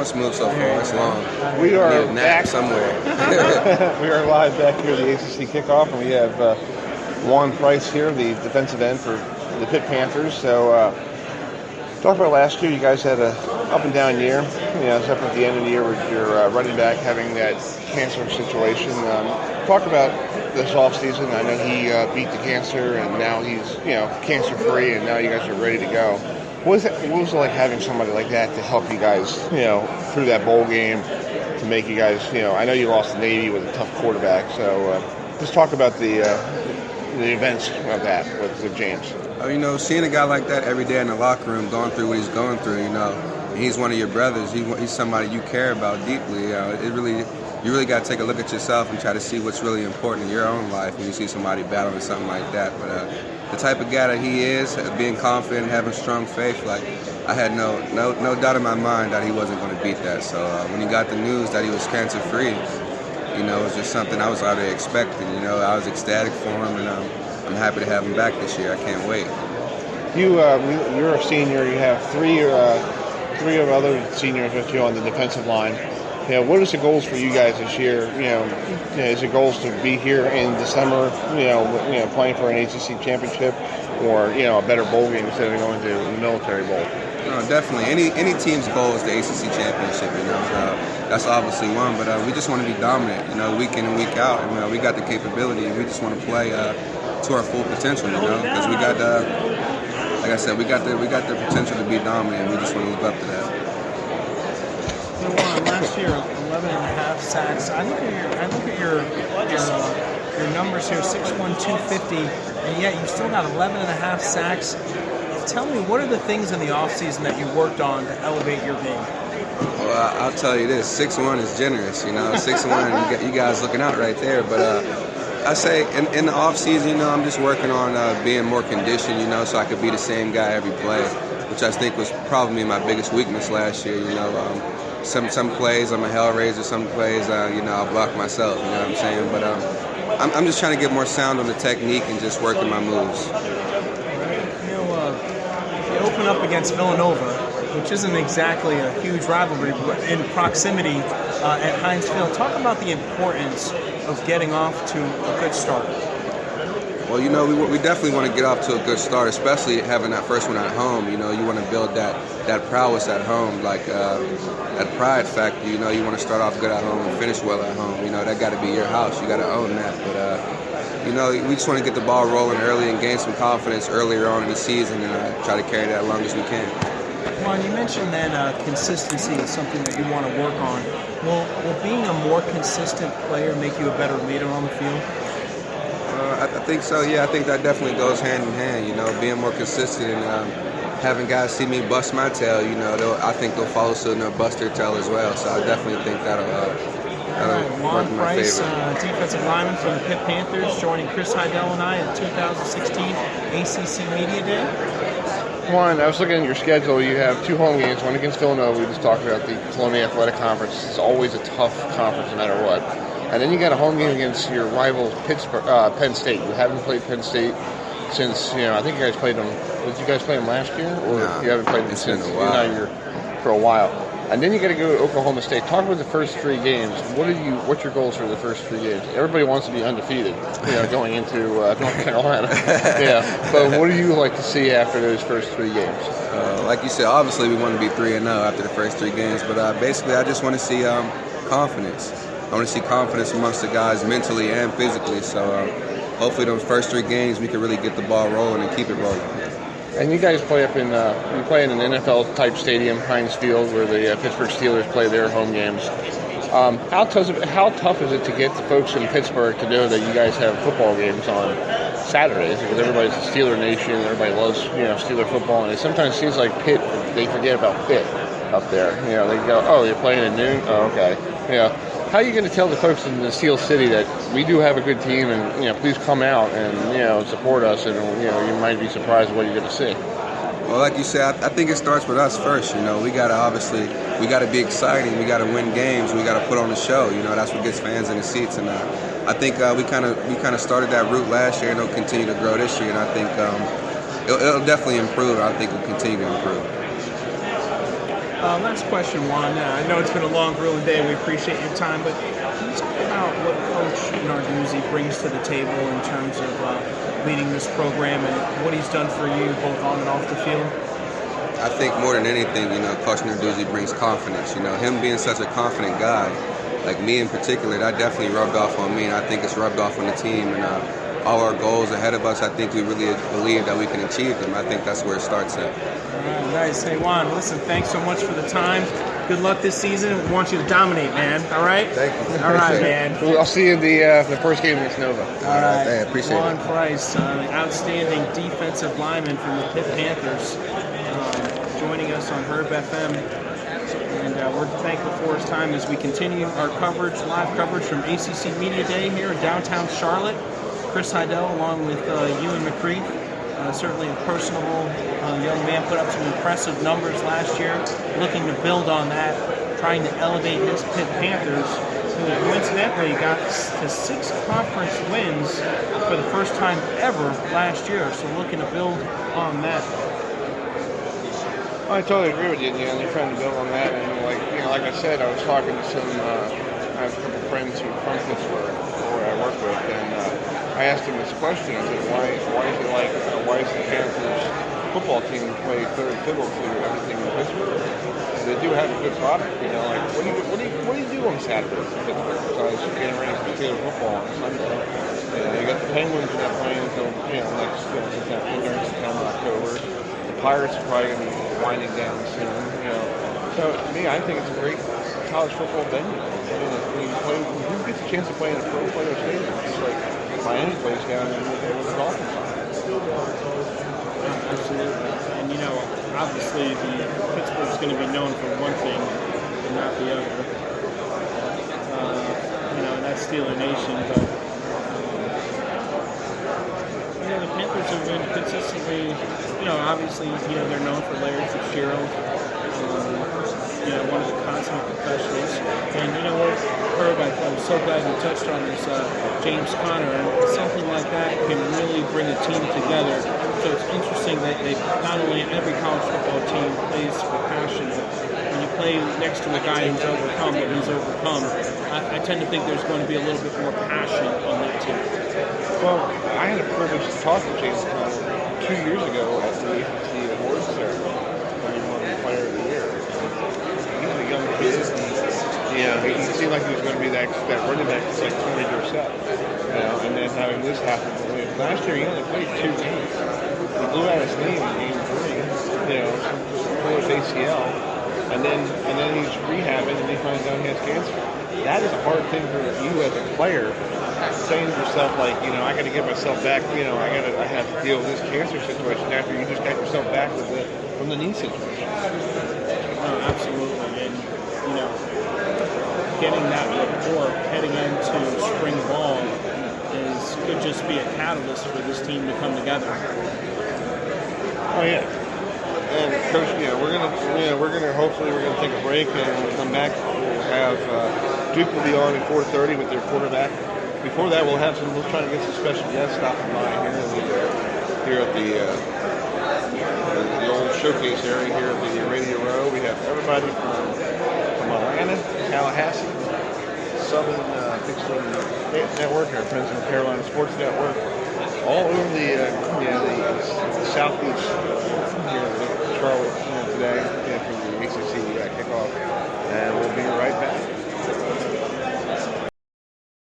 going smooth so far. It's long. We are back somewhere. We are live back here at the ACC Kickoff, and we have Juan Price here, the defensive end for the Pitt Panthers. So, talk about last year. You guys had a up and down year. Except at the end of the year with your running back having that cancer situation. Talk about this off season. I know he beat the cancer, and now he's cancer free, and now you guys are ready to go. What was it like having somebody like that to help you guys, through that bowl game, to make you guys, I know you lost the Navy with a tough quarterback, so just talk about the events of that with James. Seeing a guy like that every day in the locker room going through what he's going through, and he's one of your brothers. He's somebody you care about deeply. You really got to take a look at yourself and try to see what's really important in your own life when you see somebody battling something like that. But the type of guy that he is, being confident, having strong faith, I had no doubt in my mind that he wasn't going to beat that. So when he got the news that he was cancer free, it was just something I was already expecting. I was ecstatic for him, and I'm happy to have him back this year. I can't wait. You're a senior. You have three of other seniors with you on the defensive line. What is the goals for you guys this year? Is it goals to be here in December, playing for an ACC championship, or a better bowl game instead of going to the Military Bowl? No, definitely. Any team's goal is the ACC championship. That's obviously one, but we just want to be dominant. Week in and week out, and we got the capability. We just want to play to our full potential. Because we got like I said, we got the potential to be dominant, and we just want to live up to that. Last year, 11.5 sacks. I look at your numbers here, 6'1", 250, and yet you still got 11.5 sacks. Tell me, what are the things in the offseason that you worked on to elevate your game? Well, I'll tell you this, 6'1" is generous, 6'1", you guys looking out right there. But I say in the offseason, I'm just working on being more conditioned, so I could be the same guy every play, which I think was probably my biggest weakness last year, Some plays I'm a hellraiser, some plays I'll block myself, you know what I'm saying? But I'm just trying to get more sound on the technique and just working my moves. You open up against Villanova, which isn't exactly a huge rivalry, but in proximity at Heinz Field. Talk about the importance of getting off to a good start. Well, we definitely want to get off to a good start, especially having that first one at home. You want to build that prowess at home, that pride factor. You want to start off good at home and finish well at home. That got to be your house. You got to own that. But, we just want to get the ball rolling early and gain some confidence earlier on in the season and try to carry that as long as we can. Juan, you mentioned that consistency is something that you want to work on. Will being a more consistent player make you a better leader on the field? I think so, yeah. I think that definitely goes hand in hand, being more consistent and having guys see me bust my tail, I think they'll follow suit and they'll bust their tail as well. So I definitely think that'll work in my Price, favor. defensive lineman from the Pitt Panthers, joining Chris Heidel and I at 2016 ACC Media Day. Juan, I was looking at your schedule. You have 2 home games, one against Villanova. We just talked about the Columbia Athletic Conference. It's always a tough conference no matter what. And then you got a home game against your rival Penn State. You haven't played Penn State since, I think you guys played them. Did you guys play them last year? Or no, you haven't played them since? Been a while. For a while. And then you got to go to Oklahoma State. Talk about the first 3 games. What's your goals for the first 3 games? Everybody wants to be undefeated, going into North Carolina. But what do you like to see after those first 3 games? Like you said, obviously we want to be 3-0 after the first 3 games. But basically, I just want to see confidence. I want to see confidence amongst the guys mentally and physically. So hopefully those first 3 games we can really get the ball rolling and keep it rolling. And you guys play up in you play in an NFL type stadium, Heinz Field, where the Pittsburgh Steelers play their home games. How tough is it to get the folks in Pittsburgh to know that you guys have football games on Saturdays? Because everybody's a Steeler nation, everybody loves Steeler football, and it sometimes seems like Pitt, they forget about Pitt up there. They go, oh, you're playing at noon? Oh, okay. How are you going to tell the folks in the Steel City that we do have a good team and, please come out and, support us and, you might be surprised at what you're going to see? Well, like you said, I think it starts with us first. We got to be exciting. We got to win games. We got to put on the show. That's what gets fans in the seats. And I think we kind of started that route last year and it'll continue to grow this year. And I think it'll definitely improve. I think it'll continue to improve. Last question, Juan. I know it's been a long, grueling day. We appreciate your time, but can you talk about what Coach Narduzzi brings to the table in terms of leading this program and what he's done for you both on and off the field? I think more than anything, Coach Narduzzi brings confidence. Him being such a confident guy, like me in particular, that definitely rubbed off on me, and I think it's rubbed off on the team. And all our goals ahead of us, I think we really believe that we can achieve them. I think that's where it starts at. All right, nice. Hey, Juan, listen, thanks so much for the time. Good luck this season. We want you to dominate, man. All right? Thank you. All right, man. Well, I'll see you in the first game against Nova. All right. I appreciate Juan it. Price, outstanding defensive lineman from the Pitt Panthers, joining us on Herb FM. And we're thankful for his time as we continue our coverage, live coverage from ACC Media Day here in downtown Charlotte. Chris Heidel along with Ewan McCree. Certainly a personable young man, put up some impressive numbers last year, looking to build on that, trying to elevate his Pitt Panthers, who coincidentally got to 6 conference wins for the first time ever last year, so looking to build on that. I totally agree with you. They're trying to build on that, and like I said, I was talking to some. I have a couple friends who are from Pittsburgh, where I work with, and I asked him this question. I said, why is the Panthers football team play third fiddle to everything in Pittsburgh? And they do have a good product. What do you do on Saturdays in Pittsburgh besides getting ready for Steelers football on Sunday? You got the Penguins not playing until next during September, October. The Pirates are probably going to be winding down soon. So to me, I think it's a great college football venue. Who gets a chance to play in a pro player stadium? Just like Miami plays down in the golfing side. Absolutely. And obviously Pittsburgh's going to be known for one thing and not the other. And that's Steeler Nation. But the Panthers have been consistently, obviously, they're known for Larry Fitzgerald. One of the consummate professionals. And what, Herb, I'm so glad you touched on this, James Conner, and something like that can really bring a team together. So it's interesting that they not only every college football team plays for passion, but when you play next to a guy who's overcome what he's overcome, I tend to think there's going to be a little bit more passion on that team. Well, I had a privilege to talk to James Conner 2 years ago at the ACC Awards ceremony when he won the Player of the Year. He's a young kid. He seemed like he was going to be that running back that's like 20 to set. And then having this happen. Last year he only played 2 games. He blew out his knee in game 3. Pulled his ACL, and then he's rehabbing, and he finds out he has cancer. That is a hard thing for you as a player, saying to yourself I got to get myself back. I have to deal with this cancer situation after you just got yourself back from the knee situation. Absolutely, and getting that rapport heading into spring ball could just be a catalyst for this team to come together. Oh yeah, and Coach, hopefully we're gonna take a break, and when we come back, we'll have Duke will be on at 4:30 with their quarterback. Before that, we'll try to get some special guests stopping by here at the old showcase area here at the Radio Row. We have everybody from Atlanta, Tallahassee, Southern Big State Network, our friends from the Carolina Sports Network, all over the southeast here in Charlotte today for the ACC